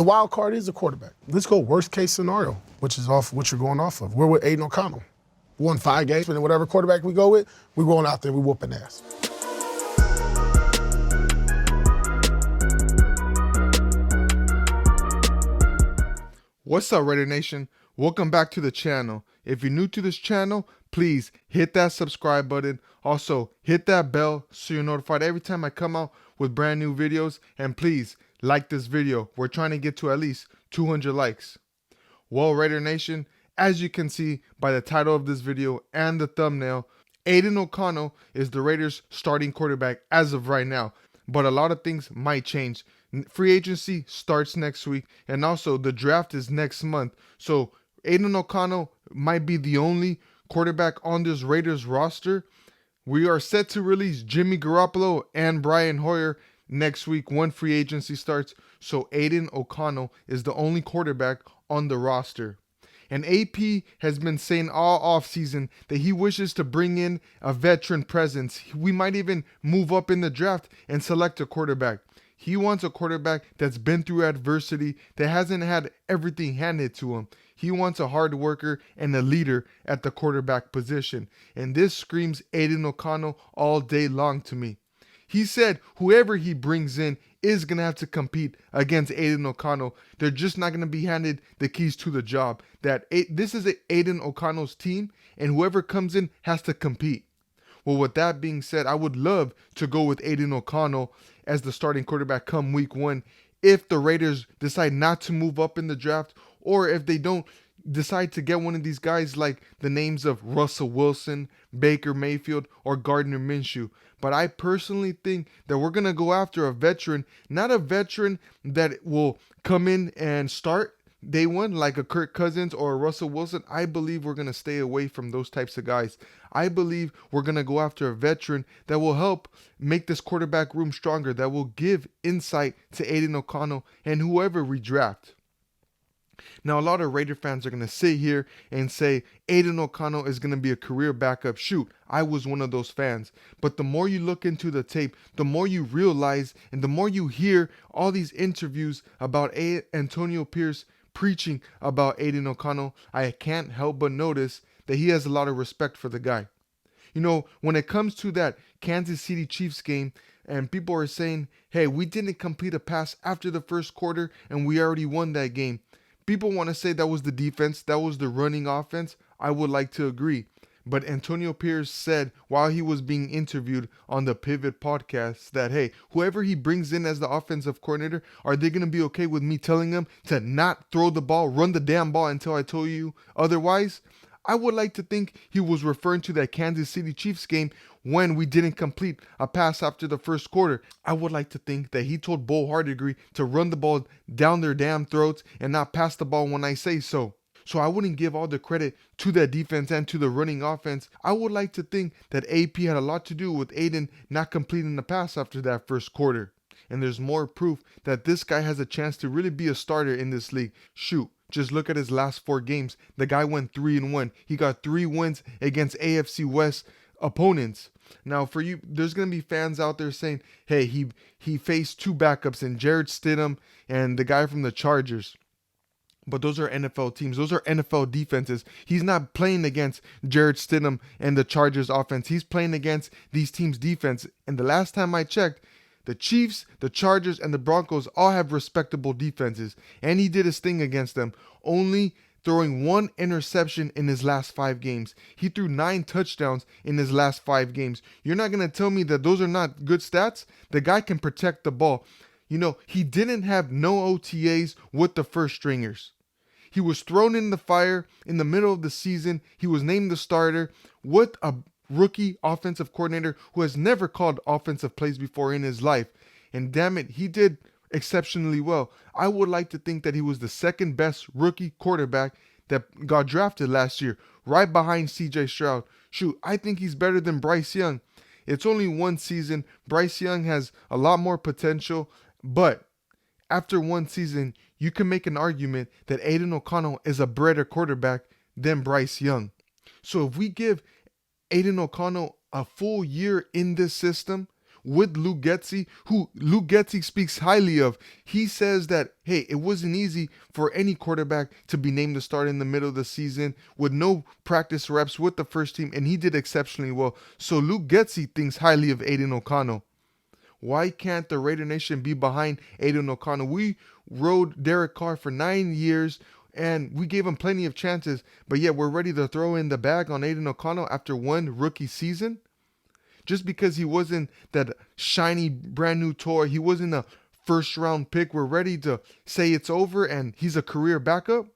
The wild card is the quarterback. Let's go worst case scenario, which is off what you're going off of. We're with Aidan O'Connell. We won 5 games, and whatever quarterback we go with, we're going out there, we whooping ass. What's up, Raider Nation? Welcome back to the channel. If you're new to this channel, please hit that subscribe button. Also, hit that bell so you're notified every time I come out with brand new videos. And please like this video. We're trying to get to at least 200 likes. Well, Raider Nation, as you can see by the title of this video and the thumbnail, Aidan O'Connell is the Raiders' starting quarterback as of right now. But a lot of things might change. Free agency starts next week, and also the draft is next month. So Aidan O'Connell might be the only quarterback on this Raiders roster. We are set to release Jimmy Garoppolo and Brian Hoyer next week when free agency starts. So Aidan O'Connell is the only quarterback on the roster. And AP has been saying all offseason that he wishes to bring in a veteran presence. We might even move up in the draft and select a quarterback. He wants a quarterback that's been through adversity, that hasn't had everything handed to him. He wants a hard worker and a leader at the quarterback position. And this screams Aidan O'Connell all day long to me. He said whoever he brings in is going to have to compete against Aidan O'Connell. They're just not going to be handed the keys to the job. This is Aidan O'Connell's team, and whoever comes in has to compete. Well, with that being said, I would love to go with Aidan O'Connell as the starting quarterback come week 1 if the Raiders decide not to move up in the draft, or if they don't decide to get one of these guys like the names of Russell Wilson, Baker Mayfield, or Gardner Minshew. But I personally think that we're going to go after a veteran, not a veteran that will come in and start day one like a Kirk Cousins or a Russell Wilson. I believe we're going to stay away from those types of guys. I believe we're going to go after a veteran that will help make this quarterback room stronger, that will give insight to Aidan O'Connell and whoever we draft. Now, a lot of Raider fans are going to sit here and say Aidan O'Connell is going to be a career backup. Shoot, I was one of those fans. But the more you look into the tape, the more you realize and the more you hear all these interviews about Antonio Pierce preaching about Aidan O'Connell, I can't help but notice that he has a lot of respect for the guy. You know, when it comes to that Kansas City Chiefs game, and people are saying, hey, we didn't complete a pass after the first quarter and we already won that game. People want to say that was the defense, that was the running offense. I would like to agree. But Antonio Pierce said while he was being interviewed on the Pivot podcast that, hey, whoever he brings in as the offensive coordinator, are they going to be okay with me telling them to not throw the ball, run the damn ball until I tell you otherwise? I would like to think he was referring to that Kansas City Chiefs game when we didn't complete a pass after the first quarter. I would like to think that he told Bo Hardigree to run the ball down their damn throats and not pass the ball when I say so. So I wouldn't give all the credit to that defense and to the running offense. I would like to think that AP had a lot to do with Aidan not completing the pass after that first quarter. And there's more proof that this guy has a chance to really be a starter in this league. Shoot. Just look at his last 4 games. The guy went 3-1. He got 3 wins against AFC West opponents. Now, for you, there's going to be fans out there saying, hey, he faced 2 backups in Jarrett Stidham and the guy from the Chargers. But those are NFL teams. Those are NFL defenses. He's not playing against Jarrett Stidham and the Chargers offense. He's playing against these teams' defense. And the last time I checked, the Chiefs, the Chargers, and the Broncos all have respectable defenses. And he did his thing against them, only throwing 1 interception in his last 5 games. He threw 9 touchdowns in his last 5 games. You're not going to tell me that those are not good stats? The guy can protect the ball. You know, he didn't have no OTAs with the first stringers. He was thrown in the fire in the middle of the season. He was named the starter with a rookie offensive coordinator who has never called offensive plays before in his life. And damn it, he did exceptionally well. I would like to think that he was the second best rookie quarterback that got drafted last year, right behind CJ Stroud. Shoot, I think he's better than Bryce Young. It's only 1 season. Bryce Young has a lot more potential, but after 1 season, you can make an argument that Aidan O'Connell is a better quarterback than Bryce Young. So if we give Aidan O'Connell a full year in this system, with Luke Getsy, who Luke Getsy speaks highly of. He says that, hey, it wasn't easy for any quarterback to be named the starter in the middle of the season with no practice reps with the first team, and he did exceptionally well. So Luke Getsy thinks highly of Aidan O'Connell. Why can't the Raider Nation be behind Aidan O'Connell? We rode Derek Carr for 9 years, and we gave him plenty of chances, but yet we're ready to throw in the bag on Aidan O'Connell after one rookie season? Just because he wasn't that shiny brand new toy, he wasn't a first round pick, we're ready to say it's over and he's a career backup?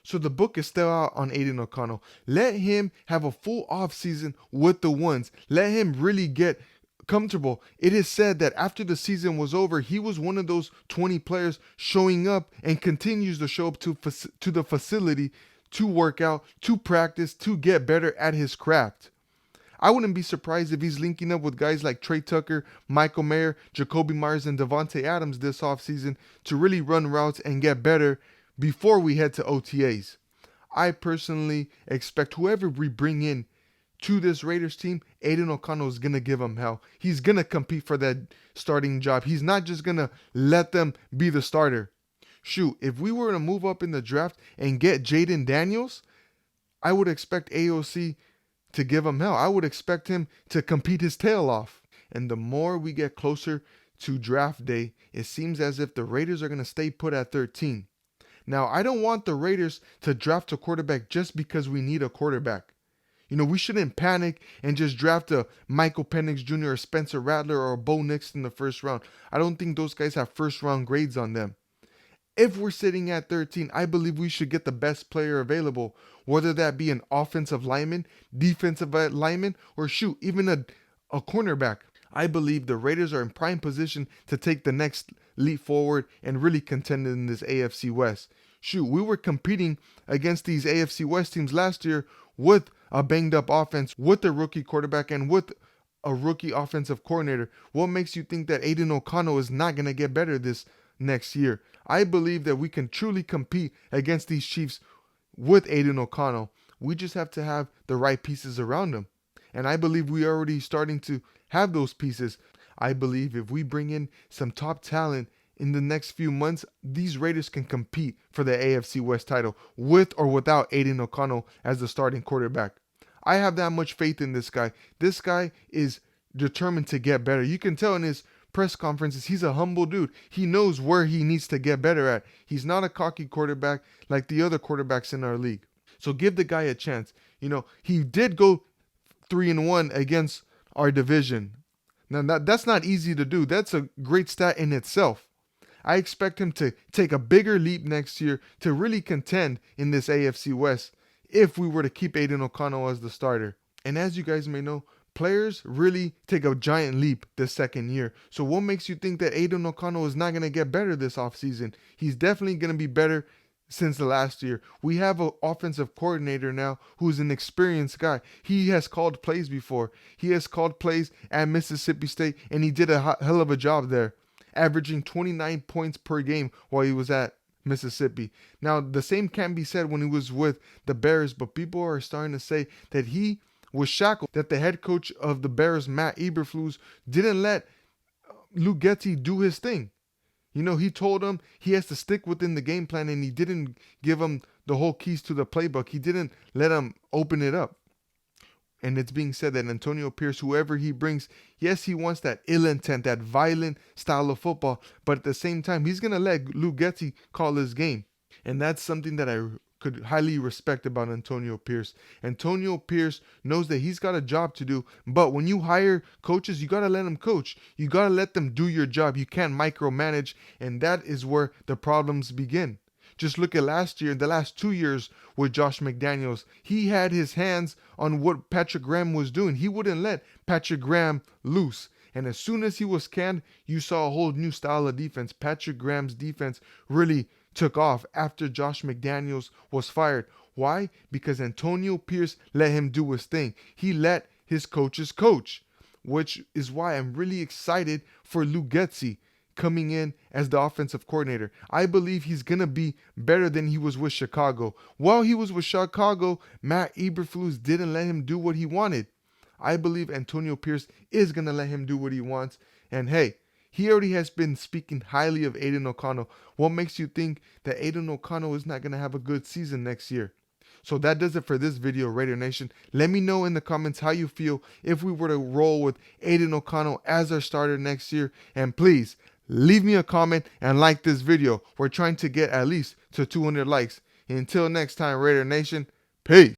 So the book is still out on Aidan O'Connell. Let him have a full offseason with the ones. Let him really get comfortable. It is said that after the season was over, he was one of those 20 players showing up and continues to show up to the facility to work out, to practice, to get better at his craft. I wouldn't be surprised if he's linking up with guys like Trey Tucker, Michael Mayer, Jacoby Myers, and Devontae Adams this offseason to really run routes and get better before we head to OTAs. I personally expect whoever we bring in to this Raiders team, Aidan O'Connell is going to give them hell. He's going to compete for that starting job. He's not just going to let them be the starter. Shoot, if we were to move up in the draft and get Jaden Daniels, I would expect AOC to give him hell. I would expect him to compete his tail off. And the more we get closer to draft day, it seems as if the Raiders are going to stay put at 13. Now, I don't want the Raiders to draft a quarterback just because we need a quarterback. You know, we shouldn't panic and just draft a Michael Penix Jr. or Spencer Rattler or Bo Nix in the first round. I don't think those guys have first round grades on them. If we're sitting at 13, I believe we should get the best player available, whether that be an offensive lineman, defensive lineman, or shoot, even a cornerback. I believe the Raiders are in prime position to take the next leap forward and really contend in this AFC West. Shoot, we were competing against these AFC West teams last year with a banged up offense, with a rookie quarterback, and with a rookie offensive coordinator. What makes you think that Aidan O'Connell is not going to get better this next year? I believe that we can truly compete against these Chiefs with Aidan O'Connell. We just have to have the right pieces around him. And I believe we are already starting to have those pieces. I believe if we bring in some top talent in the next few months, these Raiders can compete for the AFC West title with or without Aidan O'Connell as the starting quarterback. I have that much faith in this guy. This guy is determined to get better. You can tell in his press conferences, he's a humble dude. He knows where he needs to get better at. He's not a cocky quarterback like the other quarterbacks in our league. So give the guy a chance. You know, he did go 3-1 against our division. Now that's not easy to do. That's a great stat in itself. I expect him to take a bigger leap next year to really contend in this AFC West if we were to keep Aidan O'Connell as the starter. And as you guys may know, players really take a giant leap this second year. So what makes you think that Aidan O'Connell is not going to get better this offseason? He's definitely going to be better since the last year. We have an offensive coordinator now who's an experienced guy. He has called plays before. He has called plays at Mississippi State, and he did a hell of a job there, averaging 29 points per game while he was at Mississippi. Now, the same can be said when he was with the Bears, but people are starting to say that he was shackled, that the head coach of the Bears, Matt Eberflus, didn't let Luke Getsy do his thing. You know, he told him he has to stick within the game plan, and he didn't give him the whole keys to the playbook. He didn't let him open it up. And it's being said that Antonio Pierce, whoever he brings, yes, he wants that ill intent, that violent style of football, but at the same time, he's going to let Luke Getsy call his game. And that's something that I could highly respect about Antonio Pierce. Antonio Pierce knows that he's got a job to do, but when you hire coaches, you got to let them coach. You got to let them do your job. You can't micromanage, and that is where the problems begin. Just look at last year, the last 2 years with Josh McDaniels. He had his hands on what Patrick Graham was doing. He wouldn't let Patrick Graham loose. And as soon as he was canned, you saw a whole new style of defense. Patrick Graham's defense really took off after Josh McDaniels was fired. Why? Because Antonio Pierce let him do his thing. He let his coaches coach, which is why I'm really excited for Luke Getsy coming in as the offensive coordinator. I believe he's going to be better than he was with Chicago. While he was with Chicago, Matt Eberflus didn't let him do what he wanted. I believe Antonio Pierce is going to let him do what he wants. And hey, he already has been speaking highly of Aidan O'Connell. What makes you think that Aidan O'Connell is not going to have a good season next year? So that does it for this video, Raider Nation. Let me know in the comments how you feel if we were to roll with Aidan O'Connell as our starter next year. And please, leave me a comment and like this video. We're trying to get at least to 200 likes. Until next time, Raider Nation, peace.